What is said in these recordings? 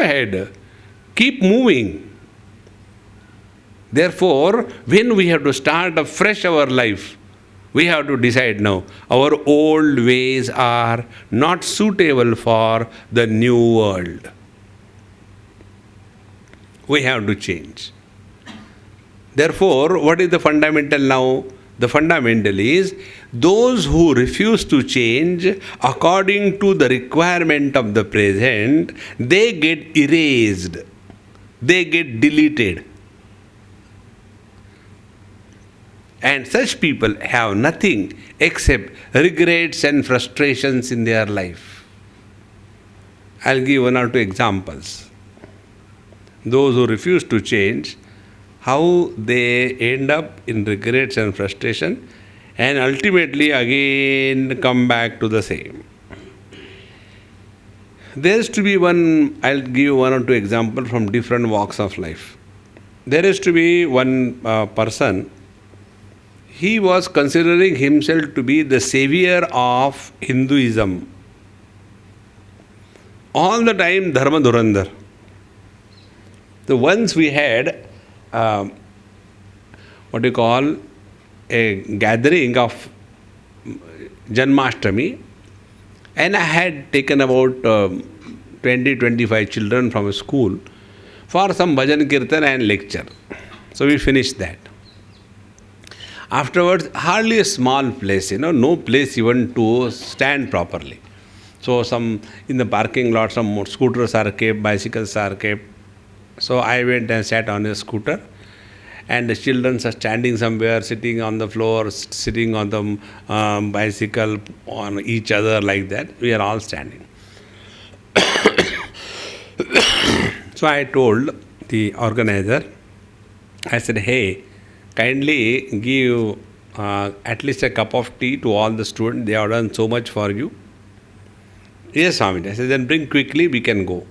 ahead. Keep moving. Therefore, when we have to start afresh our life, we have to decide now, our old ways are not suitable for the new world. We have to change. Therefore, what is the fundamental now? The fundamental is those who refuse to change according to the requirement of the present, they get erased. They get deleted. And such people have nothing except regrets and frustrations in their life. I'll give one or two examples. Those who refuse to change, how they end up in regrets and frustration, and ultimately again come back to the same. There is to be I'll give one or two examples from different walks of life. There is to be one person. He was considering himself to be the savior of Hinduism. All the time Dharma Dhurandhar. So once we had a gathering of Janmashtami, and I had taken about 20-25 children from a school for some bhajan kirtan and lecture. So we finished that. Afterwards, hardly a small place, no place even to stand properly. So in the parking lot, some more scooters are kept, bicycles are kept. So I went and sat on a scooter, and the children are standing somewhere, sitting on the floor, sitting on the bicycle, on each other like that. We are all standing. So I told the organizer, I said, hey, kindly give at least a cup of tea to all the students. They have done so much for you. Yes, Swami. I said, then bring quickly, we can go.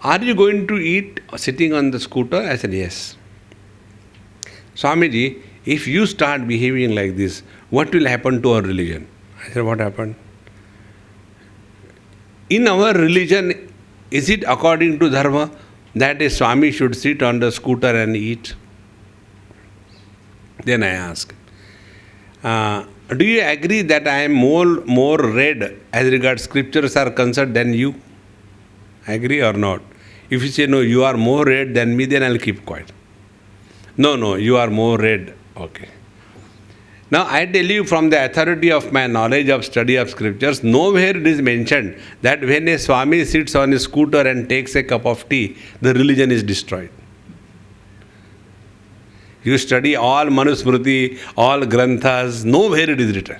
Are you going to eat sitting on the scooter? I said, yes. Swamiji, if you start behaving like this, what will happen to our religion? I said, what happened? In our religion, is it according to Dharma that a Swami should sit on the scooter and eat? Then I asked, do you agree that I am more read as regards scriptures are concerned than you? Agree or not? If you say, no, you are more read than me, then I'll keep quiet. No, you are more read. Okay. Now I tell you from the authority of my knowledge of study of scriptures, nowhere it is mentioned that when a Swami sits on a scooter and takes a cup of tea, the religion is destroyed. You study all Manusmriti, all Granthas, nowhere it is written.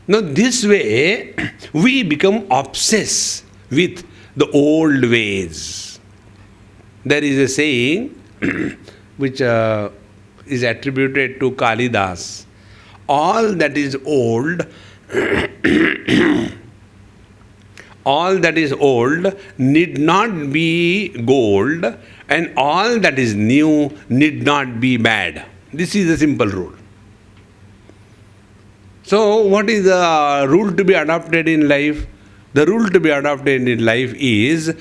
Now this way, we become obsessed with the old ways. There is a saying which is attributed to Kalidas. All that is old, all that is old need not be gold, and all that is new need not be bad. This is a simple rule. So, what is the rule to be adopted in life? The rule to be adopted in life is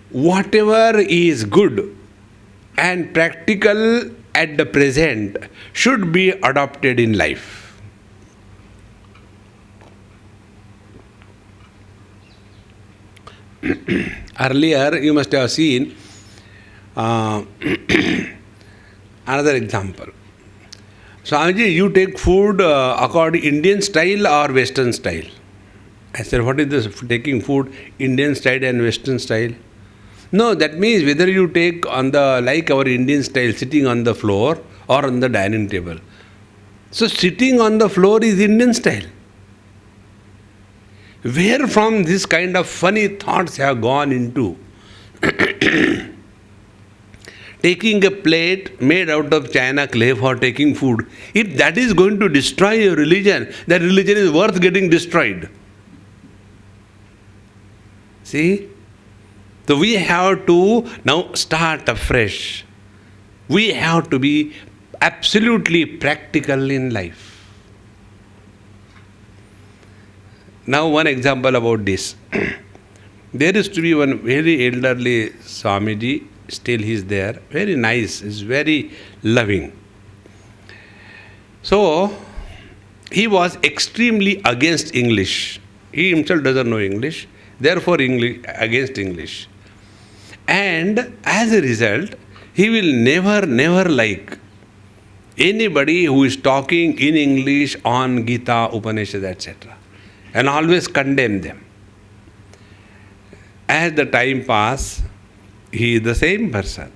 whatever is good and practical at the present should be adopted in life. Earlier, you must have seen another example. Swamiji, you take food according Indian style or Western style? I said, what is this taking food Indian style and Western style? No, that means whether you take on the, like our Indian style, sitting on the floor or on the dining table. So sitting on the floor is Indian style. Where from this kind of funny thoughts have gone into taking a plate made out of China clay for taking food? If that is going to destroy your religion, that religion is worth getting destroyed. See? So we have to now start afresh. We have to be absolutely practical in life. Now one example about this. There used to be one very elderly Swamiji, still he is there, very nice, is very loving. So, he was extremely against English. He himself doesn't know English, therefore against English. And as a result, he will never like anybody who is talking in English on Gita, Upanishad, etc. and always condemn them. As the time passed, he is the same person.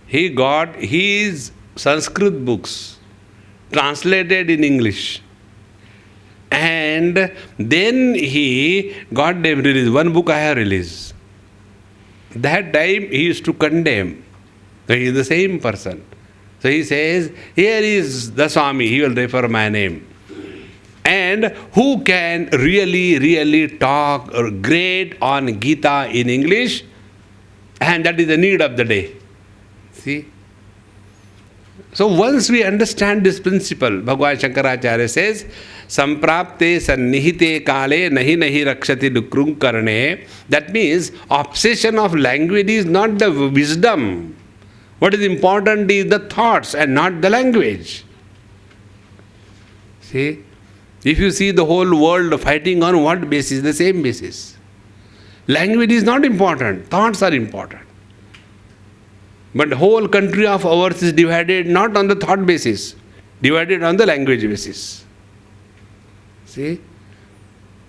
He got his Sanskrit books translated in English. And then he got them released. One book I have released. That time he used to condemn. So he is the same person. So he says, here is the Swami, he will refer my name. And who can really talk great on Gita in English? And that is the need of the day. See? So once we understand this principle, Bhagwan Shankaracharya says, Samprapte sannihite kale nahi rakshati dukrung karne. That means obsession of language is not the wisdom. What is important is the thoughts and not the language. See? If you see the whole world fighting on what basis? The same basis. Language is not important, thoughts are important. But the whole country of ours is divided not on the thought basis, divided on the language basis. See?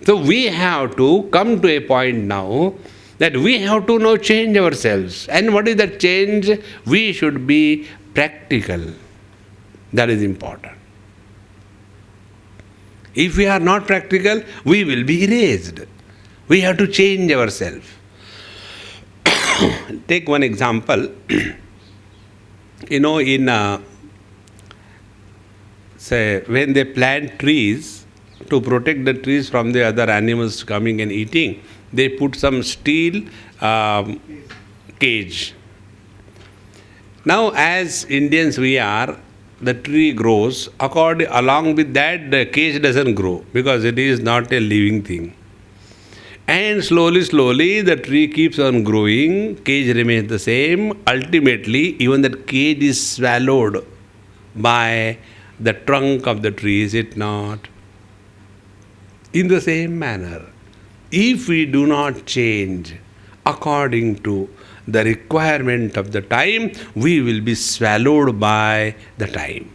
So we have to come to a point now that we have to now change ourselves. And what is that change? We should be practical. That is important. If we are not practical, we will be erased. We have to change ourselves. Take one example. Say, when they plant trees, to protect the trees from the other animals coming and eating, they put some steel cage. Now, as Indians we are, the tree grows. Along with that, the cage doesn't grow because it is not a living thing. And slowly, the tree keeps on growing, cage remains the same. Ultimately, even that cage is swallowed by the trunk of the tree, is it not? In the same manner, if we do not change according to the requirement of the time, we will be swallowed by the time.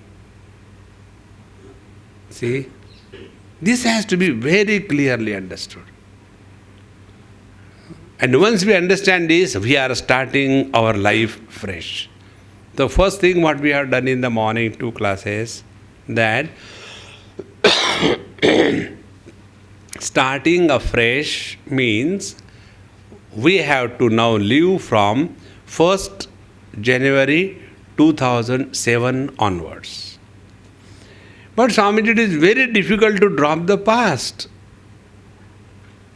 See? This has to be very clearly understood. And once we understand this, we are starting our life fresh. The first thing what we have done in the morning, 2 classes, that starting afresh means we have to now live from 1st January 2007 onwards. But Swamiji, it is very difficult to drop the past.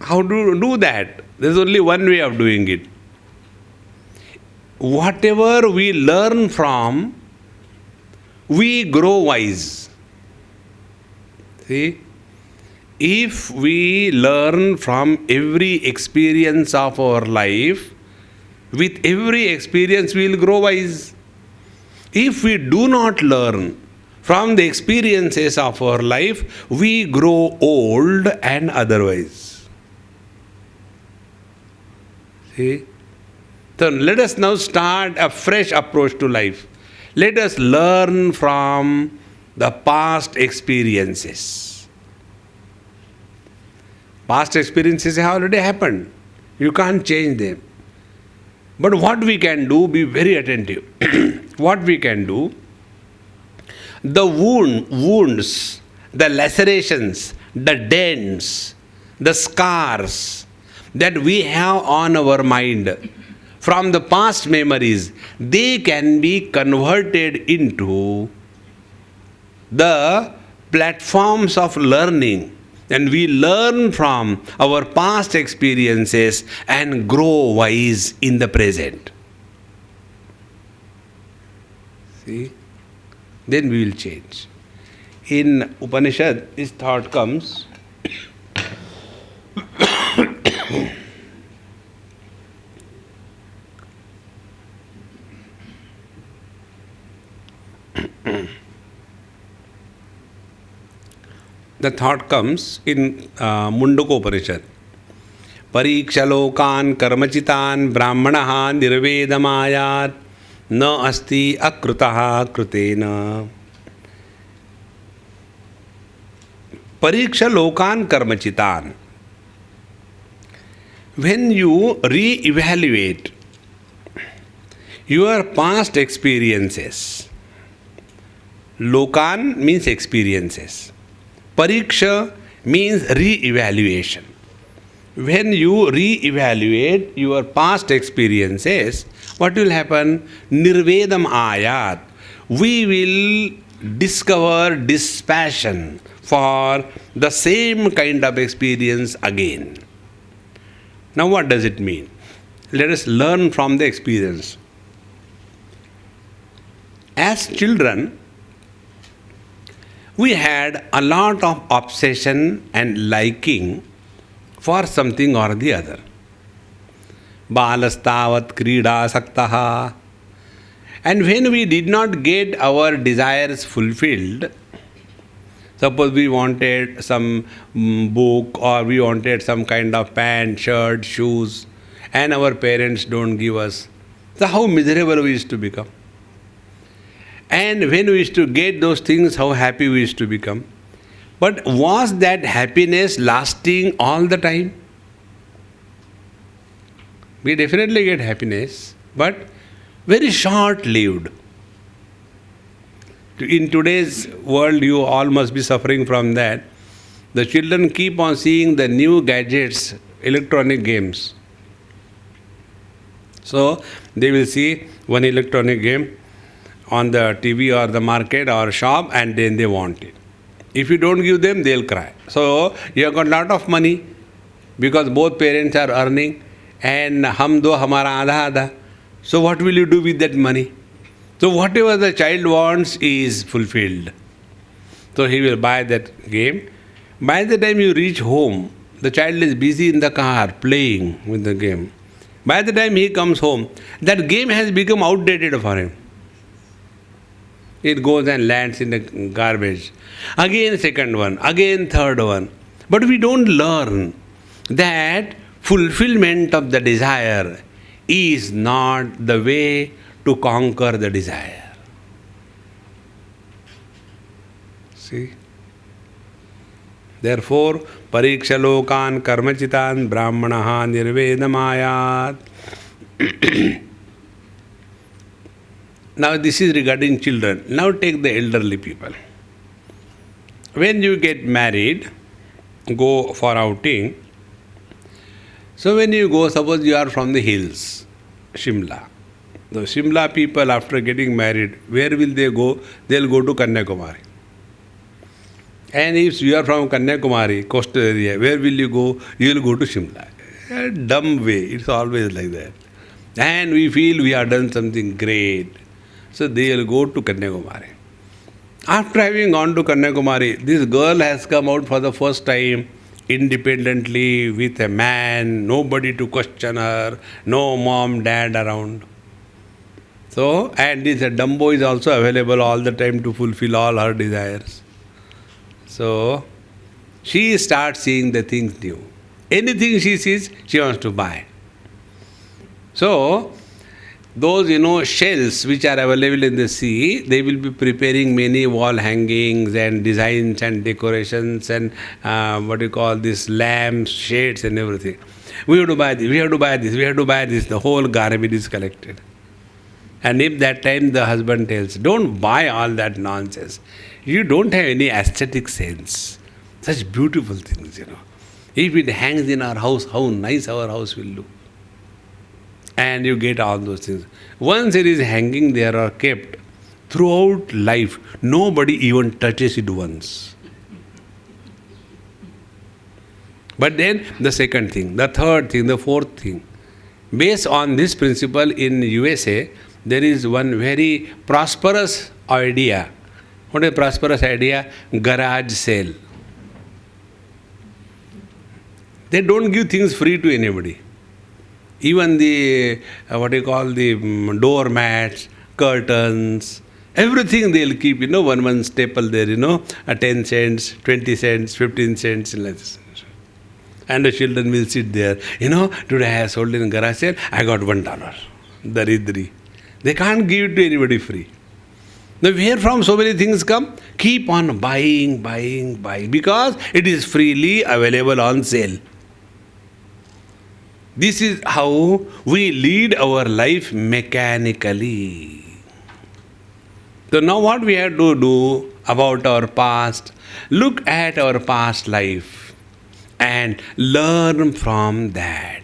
How to do that? There is only one way of doing it. Whatever we learn from, we grow wise. See? If we learn from every experience of our life, with every experience we will grow wise. If we do not learn from the experiences of our life, we grow old and otherwise. See? So let us now start a fresh approach to life. Let us learn from the past experiences. Past experiences have already happened. You can't change them. But what we can do, be very attentive. What we can do, the wounds, the lacerations, the dents, the scars that we have on our mind from the past memories, they can be converted into the platforms of learning. And we learn from our past experiences and grow wise in the present. See? Then we will change. In Upanishad, this thought comes. The thought comes in Mundaka Upanishad. Parikshalokan karmachitan brahmanaha nirvedamayat na asti akrutaha krutena. Parikshalokan karmachitan. When you re-evaluate your past experiences, Lokan means experiences. Pariksha means re-evaluation. When you re-evaluate your past experiences, what will happen? Nirvedam ayat. We will discover dispassion for the same kind of experience again. Now what does it mean? Let us learn from the experience. As children, we had a lot of obsession and liking for something or the other. Balastavat krida saktaha. And when we did not get our desires fulfilled, suppose we wanted some book or we wanted some kind of pant, shirt, shoes, and our parents don't give us. So how miserable we used to become. And when we used to get those things, how happy we used to become. But was that happiness lasting all the time? We definitely get happiness, but very short-lived. In today's world, you all must be suffering from that. The children keep on seeing the new gadgets, electronic games. So, they will see one electronic game on the TV or the market or shop and then they want it. If you don't give them, they'll cry. So, you have got a lot of money because both parents are earning and hum do hamara adha adha. So, what will you do with that money? So, whatever the child wants is fulfilled. So, he will buy that game. By the time you reach home, the child is busy in the car playing with the game. By the time he comes home, that game has become outdated for him. It goes and lands in the garbage. Again second one, again third one. But we don't learn that fulfillment of the desire is not the way to conquer the desire. See? Therefore, parikshalokan karmachitan brahmanaha nirvedamayat. Now this is regarding children. Now take the elderly people. When you get married, go for outing. So when you go, suppose you are from the hills, Shimla. The Shimla people after getting married, where will they go? They'll go to Kanyakumari. And if you are from Kanyakumari, coastal area, where will you go? You will go to Shimla. A dumb way, it's always like that. And we feel we have done something great. So they will go to Kanyakumari. After having gone to Kanyakumari, this girl has come out for the first time independently with a man, nobody to question her, no mom, dad around. So, and this Dumbo is also available all the time to fulfill all her desires. So, she starts seeing the things new. Anything she sees, she wants to buy. So, those, shells which are available in the sea, they will be preparing many wall hangings and designs and decorations and this lamps, shades and everything. We have to buy this, we have to buy this, we have to buy this. The whole garbage is collected. And if that time the husband tells, don't buy all that nonsense. You don't have any aesthetic sense. Such beautiful things, If it hangs in our house, how nice our house will look. And you get all those things. Once it is hanging there or kept, throughout life, nobody even touches it once. But then the second thing, the third thing, the fourth thing. Based on this principle in USA, there is one very prosperous idea. What is a prosperous idea? Garage sale. They don't give things free to anybody. Even the, doormats, curtains, Everything they'll keep, one staple there, 10 cents, 20 cents, 15 cents, like this. And the children will sit there. Today I sold in garage sale, I got $1. Daridri. They can't give it to anybody free. Now, where from so many things come? Keep on buying, because it is freely available on sale. This is how we lead our life mechanically. So now what we have to do about our past, look at our past life and learn from that.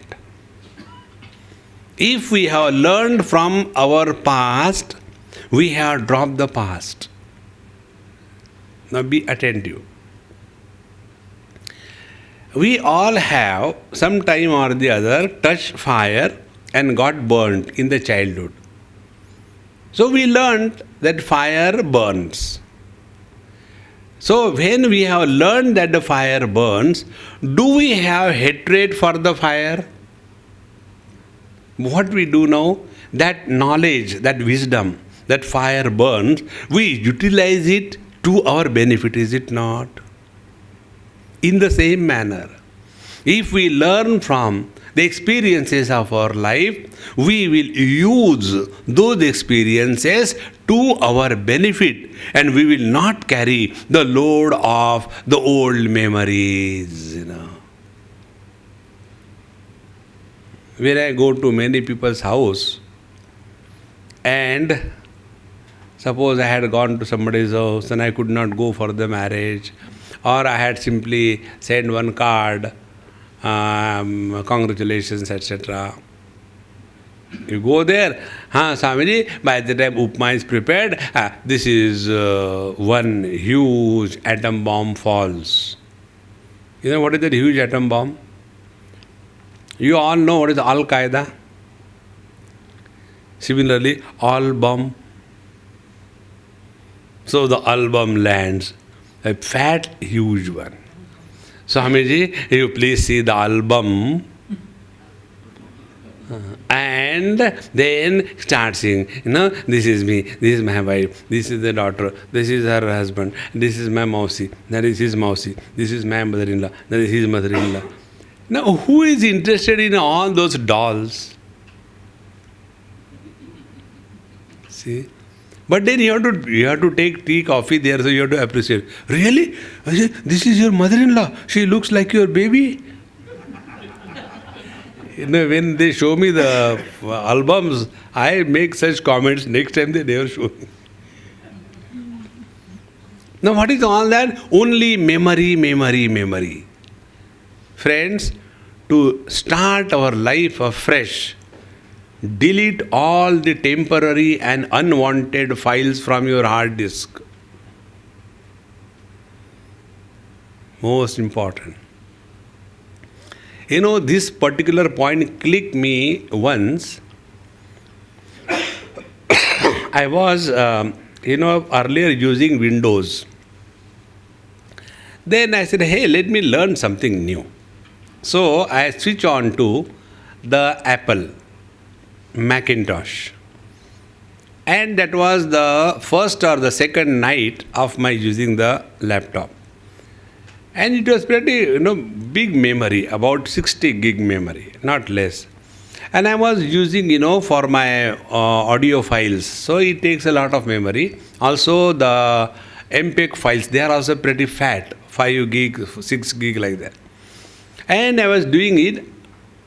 If we have learned from our past, we have dropped the past. Now be attentive. We all have, some time or the other, touched fire and got burnt in the childhood. So we learned that fire burns. So when we have learned that the fire burns, do we have hatred for the fire? What we do now, that knowledge, that wisdom, that fire burns, we utilize it to our benefit, is it not? In the same manner, if we learn from the experiences of our life, we will use those experiences to our benefit, and we will not carry the load of the old memories, When I go to many people's house, and suppose I had gone to somebody's house and I could not go for the marriage, or I had simply sent one card, congratulations, etc. You go there, Swamiji, by the time Upma is prepared, this is one huge atom bomb falls. You know what is that huge atom bomb? You all know what is Al-Qaeda. Similarly, album. So the album lands, a fat, huge one. Swamiji, you please see the album. And then start saying, this is me, this is my wife, this is the daughter, this is her husband, this is my mausi, that is his mausi, this is my mother-in-law, that is his mother-in-law. Now, who is interested in all those dolls? See? But then you have to take tea, coffee there, so you have to appreciate. Really? This is your mother-in-law. She looks like your baby. When they show me the albums, I make such comments. Next time they never show me. Now what is all that? Only memory. Friends, to start our life afresh, delete all the temporary and unwanted files from your hard disk. Most important. This particular point clicked me once. I was, earlier using Windows. Then I said, hey, let me learn something new. So I switch on to the Apple Macintosh. And that was the first or the second night of my using the laptop. And it was pretty, big memory, about 60 gig memory, not less. And I was using, for my audio files. So it takes a lot of memory. Also the MPEG files, they are also pretty fat, 5 gig, 6 gig like that. And I was doing it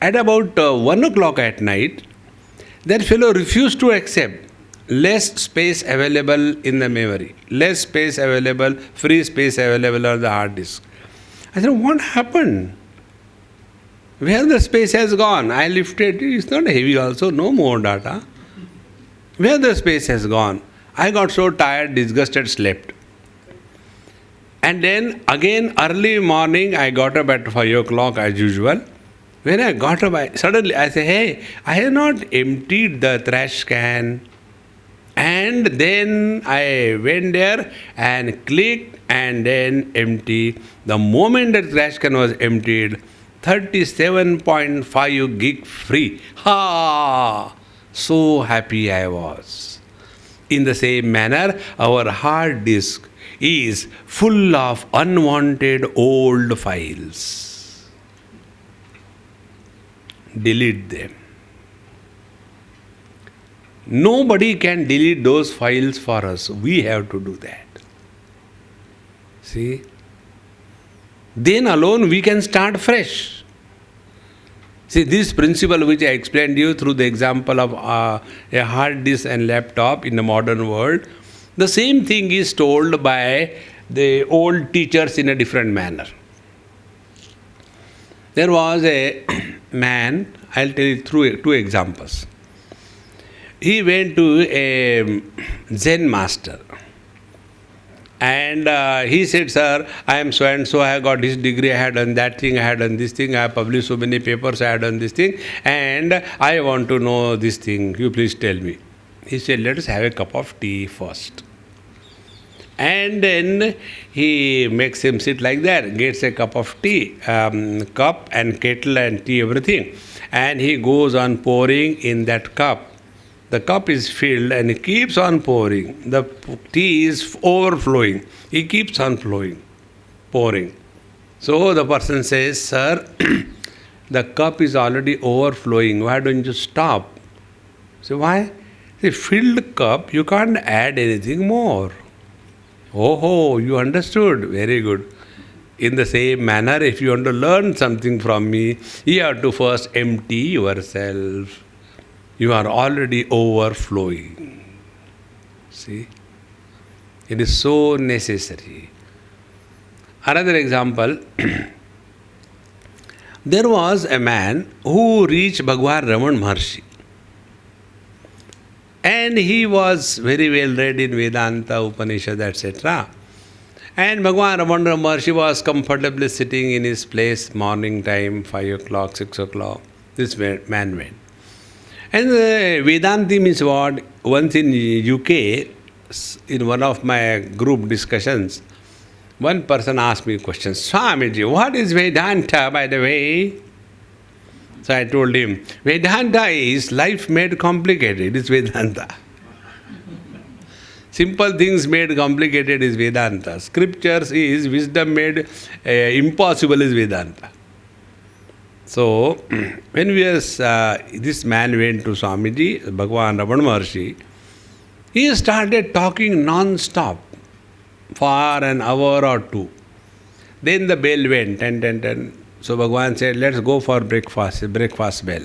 at about 1 o'clock at night. That fellow refused to accept less space available in the memory, less space available, free space available on the hard disk. I said, what happened? Where the space has gone? I lifted it, it's not heavy also, no more data. Where the space has gone? I got so tired, disgusted, slept. And then again early morning I got up at 5 o'clock as usual. When I got up, suddenly I say, hey, I have not emptied the trash can. And then I went there and clicked and then empty. The moment the trash can was emptied, 37.5 gig free. Ha! So happy I was. In the same manner, our hard disk is full of unwanted old files. Delete them. Nobody can delete those files for us. We have to do that. See? Then alone we can start fresh. See, this principle which I explained to you through the example of a hard disk and laptop in the modern world, the same thing is told by the old teachers in a different manner. There was a man, I'll tell you through two examples. He went to a Zen master. And he said, sir, I am so and so, I have got this degree, I have done that thing, I have done this thing, I have published so many papers, I have done this thing, and I want to know this thing, you please tell me. He said, let us have a cup of tea first. And then he makes him sit like that, gets a cup of tea, cup and kettle and tea, everything. And he goes on pouring in that cup. The cup is filled and he keeps on pouring. The tea is overflowing. He keeps on pouring. So the person says, sir, the cup is already overflowing. Why don't you stop? So why? The filled cup, you can't add anything more. Oh, you understood. Very good. In the same manner, if you want to learn something from me, you have to first empty yourself. You are already overflowing. See? It is so necessary. Another example, there was a man who reached Bhagwan Raman Maharshi. And he was very well read in Vedanta, Upanishad, etc. And Bhagwan Raman Maharshi was comfortably sitting in his place, morning time, 5 o'clock, 6 o'clock. This man went. And Vedanti means what? Once in UK, in one of my group discussions, one person asked me a question, Swamiji, what is Vedanta, by the way? So I told him, Vedanta is life made complicated. It is Vedanta. Simple things made complicated is Vedanta. Scriptures is wisdom made impossible is Vedanta. So, when this man went to Swamiji, Bhagwan Raman Maharshi, he started talking non-stop for an hour or two. Then the bell went, 10. So Bhagwan said, let's go for breakfast bell.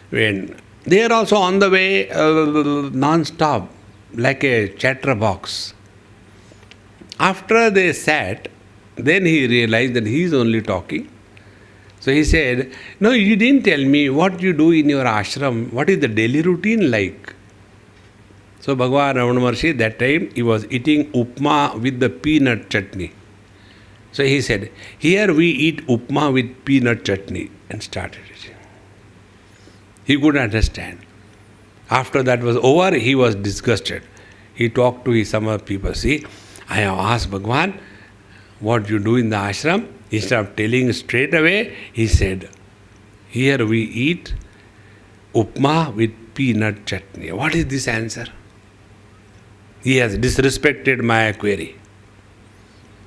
When they are also on the way non-stop, like a chatterbox. After they sat, then he realized that he is only talking. So he said, no, you didn't tell me what you do in your ashram. What is the daily routine like? So Bhagwan Raman Maharshi, that time he was eating upma with the peanut chutney. So he said, here we eat upma with peanut chutney, and started it. He couldn't understand. After that was over, he was disgusted. He talked to some other people. See, I have asked Bhagwan, what you do in the ashram? Instead of telling straight away, he said, here we eat upma with peanut chutney. What is this answer? He has disrespected my query.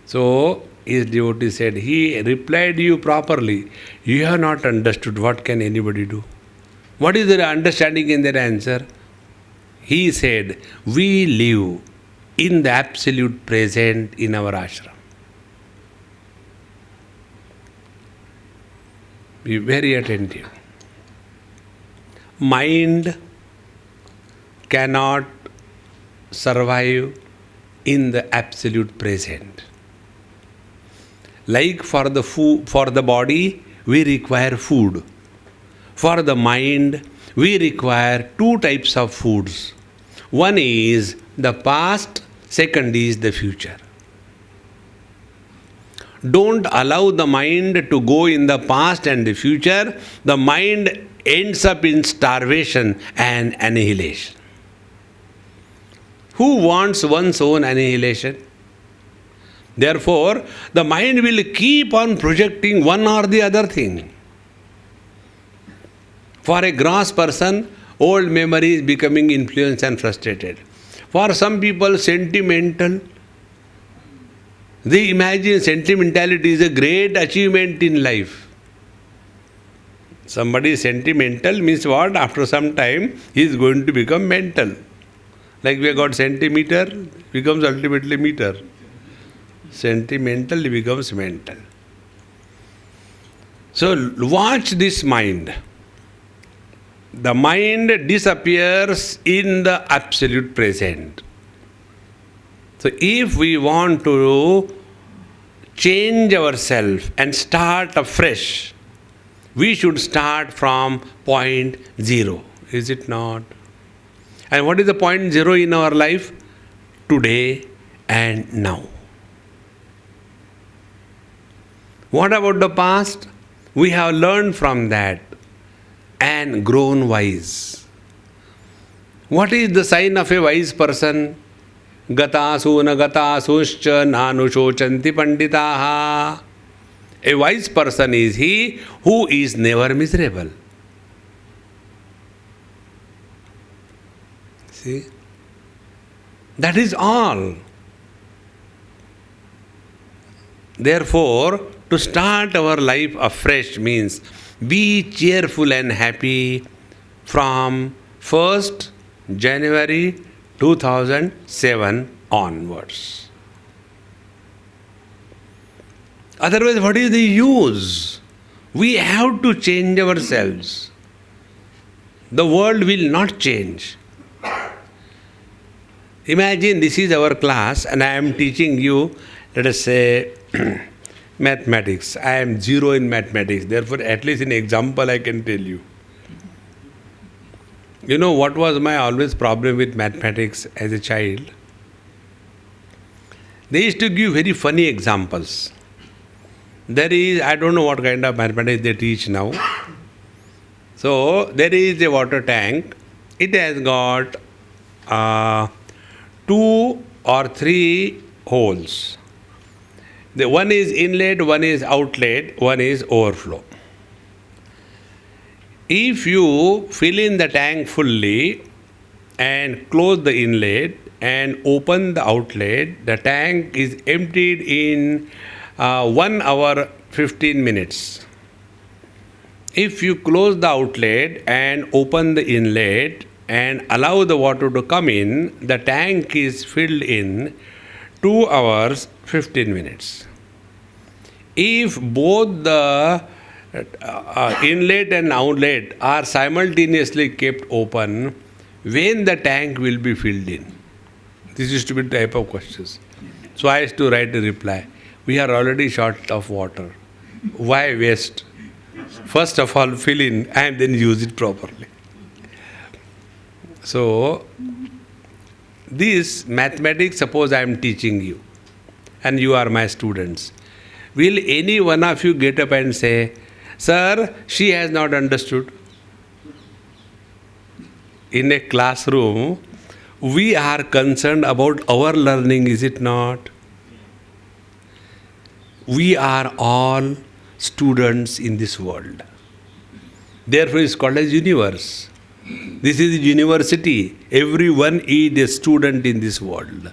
So, his devotee said, he replied you properly. You have not understood. What can anybody do? What is their understanding in their answer? He said, we live in the absolute present in our ashram. Be very attentive. Mind cannot survive in the absolute present. Like for the body, we require food. For the mind, we require two types of foods. One is the past, second is the future. Don't allow the mind to go in the past and the future. The mind ends up in starvation and annihilation. Who wants one's own annihilation? Therefore, the mind will keep on projecting one or the other thing. For a gross person, old memory is becoming influenced and frustrated. For some people, sentimental. They imagine sentimentality is a great achievement in life. Somebody is sentimental means what? After some time, he is going to become mental. Like we have got centimeter, becomes ultimately meter. Sentimental becomes mental. So watch this mind. The mind disappears in the absolute present. So if we want to change ourselves and start afresh, we should start from point zero. Is it not? And what is the point zero in our life? Today and now. What about the past? We have learned from that and grown wise. What is the sign of a wise person? Gatasu na gatasuscha nanushochanti panditaha. A wise person is he who is never miserable. See? That is all. Therefore, to start our life afresh means be cheerful and happy from 1st January 2007 onwards. Otherwise, what is the use? We have to change ourselves. The world will not change. Imagine this is our class and I am teaching you, let us say, mathematics. I am zero in mathematics. Therefore, at least in example I can tell you. You know what was my always problem with mathematics as a child? They used to give very funny examples. There is, I don't know what kind of mathematics they teach now. So, there is a water tank. It has got 2 or 3 holes. The one is inlet, one is outlet, one is overflow. If you fill in the tank fully and close the inlet and open the outlet, the tank is emptied in 1 hour 15 minutes. If you close the outlet and open the inlet and allow the water to come in, the tank is filled in 2 hours 15 minutes. If both the inlet and outlet are simultaneously kept open, when the tank will be filled in? This used to be the type of questions. So I used to write a reply. We are already short of water. Why waste? First of all, fill in and then use it properly. So, this mathematics, suppose I am teaching you and you are my students. Will any one of you get up and say, "Sir, she has not understood"? In a classroom, we are concerned about our learning, is it not? We are all students in this world. Therefore, it's called as universe. This is the university. Everyone is a student in this world.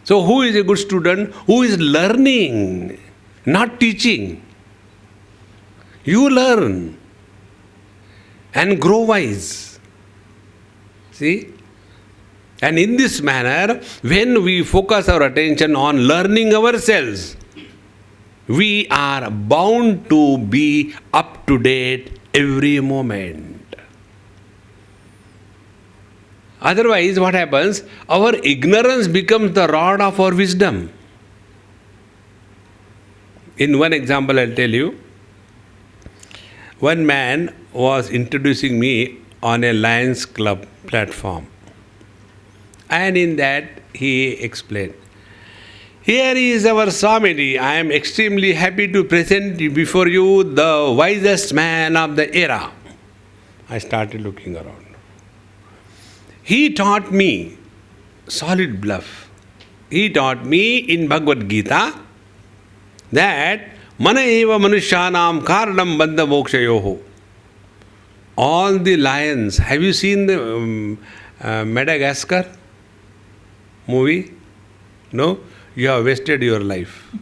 So, who is a good student? Who is learning, not teaching. You learn and grow wise. See? And in this manner, when we focus our attention on learning ourselves, we are bound to be up to date every moment. Otherwise, what happens? Our ignorance becomes the rod of our wisdom. In one example, I'll tell you. One man was introducing me on a Lions Club platform. And in that, he explained, "Here is our Swami. I am extremely happy to present before you the wisest man of the era." I started looking around. He taught me solid bluff. He taught me in Bhagavad Gita that mana eva manushyanam karanam bandha mokshayoho. All the lions, have you seen the Madagascar? movie? No? You have wasted your life.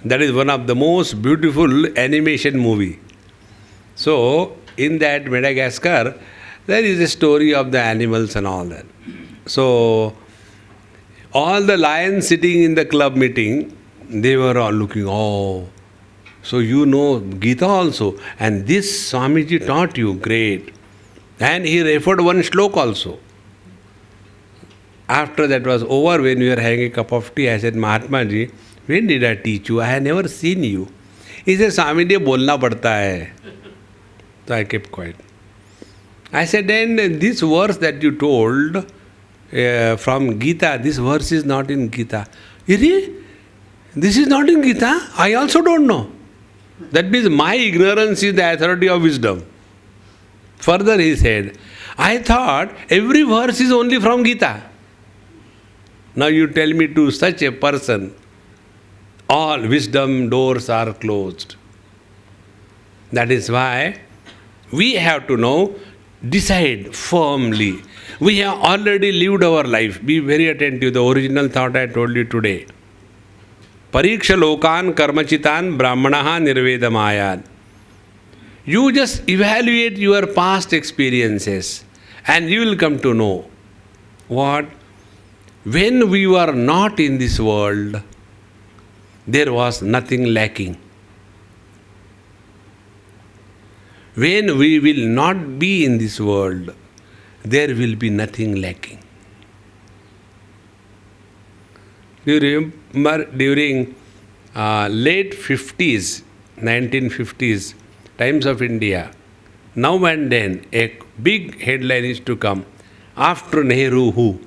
That is one of the most beautiful animation movie. So, in that Madagascar, there is a story of the animals and all that. So, all the lions sitting in the club meeting, they were all looking, oh, so you know Gita also. And this Swamiji taught you, great. And he referred one slok also. After that was over, when we were having a cup of tea, I said, Mahatma ji, when did I teach you? I had never seen you. He said, Swamiji, bolna padta hai. So I kept quiet. I said, then this verse that you told from Gita, this verse is not in Gita. Really? This is not in Gita? I also don't know. That means my ignorance is the authority of wisdom. Further he said, I thought every verse is only from Gita. Now you tell me to such a person, all wisdom doors are closed. That is why we have to know, decide firmly. We have already lived our life. Be very attentive. The original thought I told you today. Pariksha lokan karmachitan brahmanaha nirvedamayan. You just evaluate your past experiences and you will come to know what? When we were not in this world, there was nothing lacking. When we will not be in this world, there will be nothing lacking. Do you remember during late 50s, 1950s, Times of India, now and then a big headline is to come, after Nehru who?